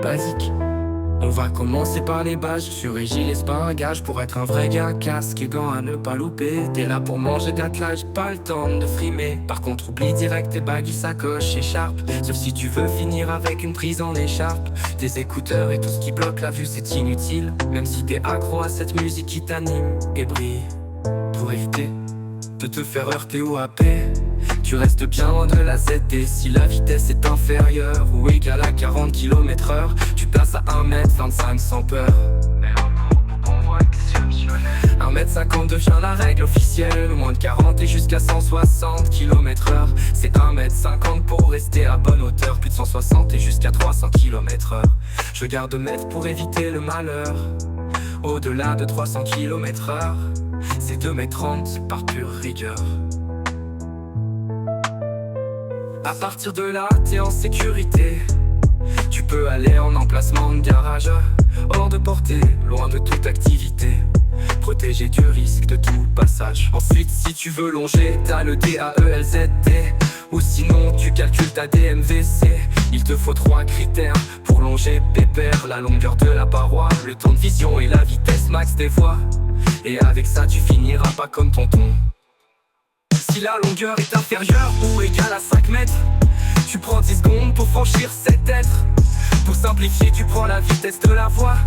Basique. On va commencer par les bases, sur Régis, c'est pas un gage pour être un vrai gars. Casque et gants à ne pas louper. T'es là pour manger d'attelage, pas le temps de frimer. Par contre oublie direct tes bagues, sacoche, écharpe. Sauf si tu veux finir avec une prise en écharpe. Tes écouteurs et tout ce qui bloque la vue c'est inutile. Même si t'es accro à cette musique qui t'anime et brille. Pour éviter de te faire heurter ou happer, tu restes bien loin de la ZT. Si la vitesse est inférieure ou égale à 40 km/h, tu passes à 1m25 sans peur. Mais encore pour convoi exceptionnel, 1m50 devient la règle officielle. Moins de 40 et jusqu'à 160 km/h. C'est 1m50 pour rester à bonne hauteur. Plus de 160 et jusqu'à 300 km/h. Je garde mètre pour éviter le malheur. Au-delà de 300 km/h, c'est 2m30 par pure rigueur. À partir de là, t'es en sécurité. Tu peux aller en emplacement de garage, hors de portée, loin de toute activité, protégé du risque de tout passage. Ensuite, si tu veux longer, t'as le DAELZT. Ou sinon, tu calcules ta DMVC. Il te faut 3 critères pour longer pépère: la longueur de la paroi, le temps de vision et la vitesse max des voies. Et avec ça, tu finiras pas comme tonton. Si la longueur est inférieure ou égale à 5 mètres, tu prends 10 secondes pour franchir cet être. Pour simplifier, tu prends la vitesse de la voie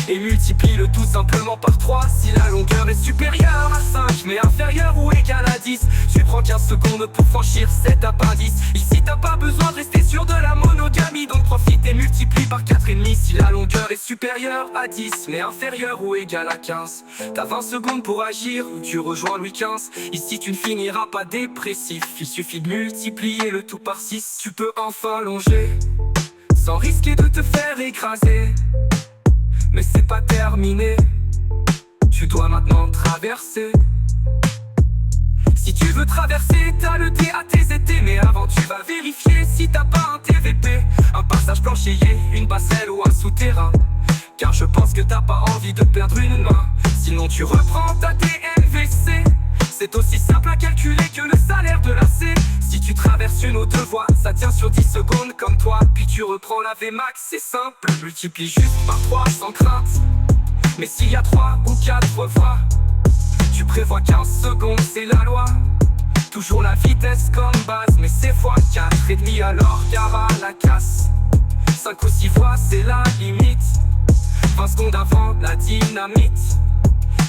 et multiplie le tout simplement par 3. Si la longueur est supérieure à 5 mais inférieure ou égale à 10, tu prends 15 secondes pour franchir cet appendice. Ici t'as pas besoin de rester sur de la monogamie, donc profite et multiplie par 4,5. Si la longueur est supérieure à 10 mais inférieure ou égale à 15, t'as 20 secondes pour agir ou tu rejoins Louis XV. Ici tu ne finiras pas dépressif, il suffit de multiplier le tout par 6. Tu peux enfin longer sans risquer de te faire écraser. Mais c'est pas terminé, tu dois maintenant traverser. Si tu veux traverser, t'as le DATZT. Mais avant tu vas vérifier si t'as pas un TVP, un passage planchéié, une passerelle ou un souterrain. Car je pense que t'as pas envie de perdre une main. Sinon tu reprends ta DMVC. C'est aussi simple à calculer que le salaire de la C. Si tu traverses une autre voie, ça tient sur 10 secondes comme toi. Puis tu reprends la VMAX, c'est simple, multiplie juste par 3 sans crainte. Mais s'il y a 3 ou 4 voies, tu prévois 15 secondes, c'est la loi. Toujours la vitesse comme base, mais c'est fois 4,5 alors gare à la casse. 5 ou 6 voies, c'est la limite. 20 secondes avant la dynamite.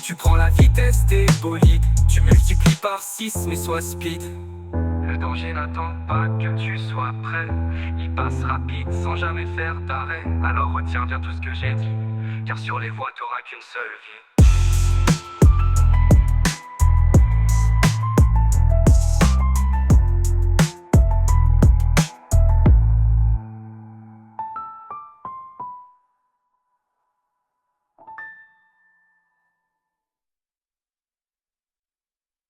Tu prends la vitesse des bolides, tu multiplies par 6 mais sois speed. Le danger n'attend pas que tu sois prêt, il passe rapide sans jamais faire d'arrêt. Alors retiens bien tout ce que j'ai dit, car sur les voies t'auras qu'une seule vie.